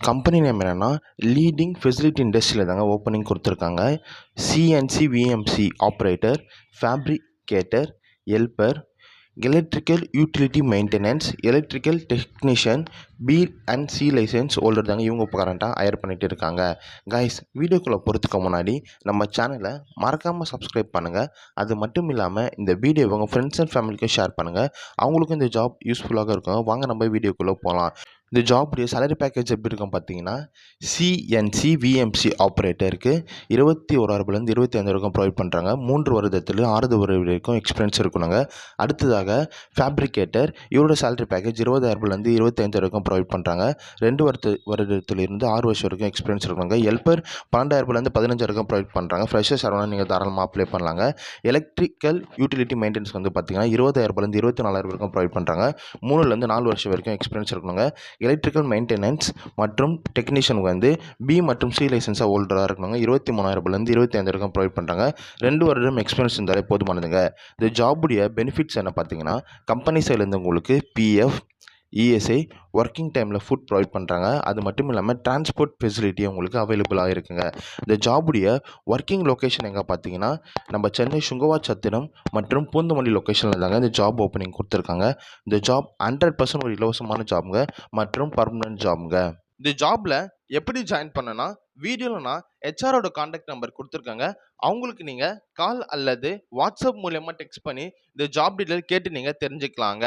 Company name என்னென்னா leading facility இண்டஸ்ட்ரியில் தாங்க ஓப்பனிங் கொடுத்துருக்காங்க. CNC VMC operator, fabricator, helper, electrical utility maintenance, electrical technician, B and C licence holder தாங்க இவங்க இப்போ கரண்ட்டாக ஹையர் பண்ணிகிட்டு இருக்காங்க. கைஸ், வீடியோக்குள்ளே போகிறதுக்கு முன்னாடி நம்ம சேனலை மறக்காமல் சப்ஸ்கிரைப் பண்ணுங்கள். அது மட்டும் இல்லாமல் இந்த வீடியோ உங்கள் ஃப்ரெண்ட்ஸ் அண்ட் ஃபேமிலிக்கும் ஷேர் பண்ணுங்கள். அவங்களுக்கும் இந்த ஜாப் யூஸ்ஃபுல்லாக இருக்கும். வாங்க நம்ம வீடியோக்குள்ளே போகலாம். இந்த ஜாப்புடைய சேலரி பேக்கேஜ் எப்படி இருக்கும் பார்த்தீங்கன்னா, சிஎன்சி விஎம்சி ஆப்ரேட்டருக்கு 21,000 25,000 வரைக்கும் ப்ரொவைட் பண்ணுறாங்க. 3 வருடத்தில் 6 வருடம் வரைக்கும் எக்ஸ்பீரியன்ஸ் இருக்கணுங்க. அடுத்ததாக ஃபேப்ரிகேட்டர், இவரோட சேலரி பேக்கேஜ் 20,000 25,000 வரைக்கும் ப்ரொவைட் பண்ணுறாங்க. 2 வருடத்திலிருந்து 6 வருஷம் வரைக்கும் எக்ஸ்பீரியன்ஸ் இருக்கணுங்க. ஹெல்ப்பர் 12,000 15,000 வரைக்கும் ப்ரொவைட் பண்ணுறாங்க. ஃப்ரெஷர்ஸ் யாராவது நீங்கள் தாராளமாக அப்ளை பண்ணலாங்க. எலக்ட்ரிக்கல் யூட்டிலிட்டி மெயின்டெனன்ஸ் பார்த்தீங்கன்னா 20,000 24,000 வரைக்கும் ப்ரொவைட் பண்ணுறாங்க. 3 4 வருஷம் வரைக்கும் எக்ஸ்பீரியன்ஸ் இருக்கணுங்க. எலக்ட்ரிக்கல் மெயின்டெனன்ஸ் மற்றும் டெக்னீஷியனுக்கு பி மற்றும் சி லைசன்ஸாக ஹோல்டராக இருக்கணுங்க. 23,000 25,000 வரைக்கும் ப்ரொவைட் பண்ணுறாங்க. 2 வருடம் எக்ஸ்பீரியன்ஸ் இருந்தாலே போதுமானதுங்க. இந்த ஜாபுடைய பெனிஃபிட்ஸ் என்ன பார்த்தீங்கன்னா, கம்பெனி சைட்லேருந்து உங்களுக்கு பிஎஃப், இஎஸ்ஐ, ஒர்க்கிங் டைமில் ஃபுட் ப்ரொவைட் பண்ணுறாங்க. அது மட்டும் இல்லாமல் டிரான்ஸ்போர்ட் ஃபெசிலிட்டி உங்களுக்கு அவைலபிளாக இருக்குங்க. இந்த ஜாபுடைய ஒர்க்கிங் லொக்கேஷன் எங்கே பார்த்தீங்கன்னா, நம்ம சென்னை சுங்கவா சத்திரம் மற்றும் பூந்தமல்லி லொக்கேஷனில் தாங்க இந்த ஜாப் ஓப்பனிங் கொடுத்துருக்காங்க. இந்த ஜாப் 100% ஒரு இலவசமான ஜாப்ங்க மற்றும் பர்மனன்ட் ஜாப்ங்க. இந்த ஜாபில் எப்படி ஜாயின் பண்ணனா, வீடியோவில் நான் ஹெச்ஆரோட கான்டாக்ட் நம்பர் கொடுத்துருக்காங்க. அவங்களுக்கு நீங்கள் கால் அல்லது வாட்ஸ்அப் மூலயமா டெக்ஸ்ட் பண்ணி இந்த ஜாப் டீட்டெயில் கேட்டு நீங்கள் தெரிஞ்சுக்கலாங்க.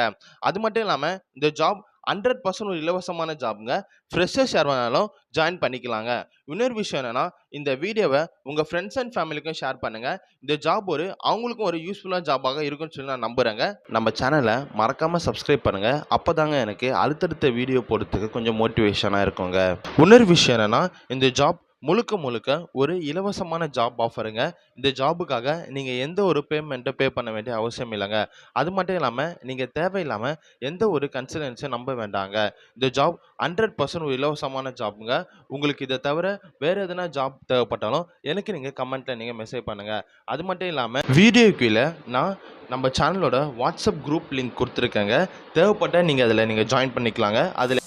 அது மட்டும் இல்லாமல் இந்த ஜாப் 100% ஒரு இலவசமான ஜாப்ங்க. ஃப்ரெஷர்ஸ் யார் வேணாலும் ஜாயின் பண்ணிக்கலாங்க. இன்னொரு விஷயம் என்னென்னா, இந்த வீடியோவை உங்கள் ஃப்ரெண்ட்ஸ் அண்ட் ஃபேமிலிக்கும் ஷேர் பண்ணுங்கள். இந்த ஜாப் அவங்களுக்கும் ஒரு யூஸ்ஃபுல்லான ஜாபாக இருக்குன்னு சொல்லி நான் நம்புகிறேங்க. நம்ம சேனலை மறக்காமல் சப்ஸ்கிரைப் பண்ணுங்கள். அப்போ தாங்க எனக்கு அடுத்தடுத்த வீடியோ போடுறதுக்கு கொஞ்சம் மோட்டிவேஷனாக இருக்குங்க. இன்னொரு விஷயம் என்னென்னா, இந்த ஜாப் முழுக்க ஒரு இலவசமான ஜாப் ஆஃபருங்க. இந்த ஜாபுக்காக நீங்கள் எந்த ஒரு பேமெண்ட்டை பே பண்ண வேண்டிய அவசியம் இல்லைங்க. அது மட்டும் இல்லாமல் நீங்கள் தேவையில்லாமல் எந்த ஒரு கன்சல்டன்ஸை நம்ப வேண்டாங்க. இந்த ஜாப் 100% ஒரு இலவசமான ஜாப்புங்க. உங்களுக்கு இதை தவிர வேறு எதனா ஜாப் தேவைப்பட்டாலும் எனக்கு நீங்கள் கமெண்ட்டில் நீங்கள் மெசேஜ் பண்ணுங்கள். அது மட்டும் இல்லாமல் வீடியோ கீழே நான் நம்ம சேனலோட வாட்ஸ்அப் குரூப் லிங்க் கொடுத்துருக்கேங்க. தேவைப்பட்டால் நீங்கள் அதில் ஜாயின் பண்ணிக்கலாங்க. அதில்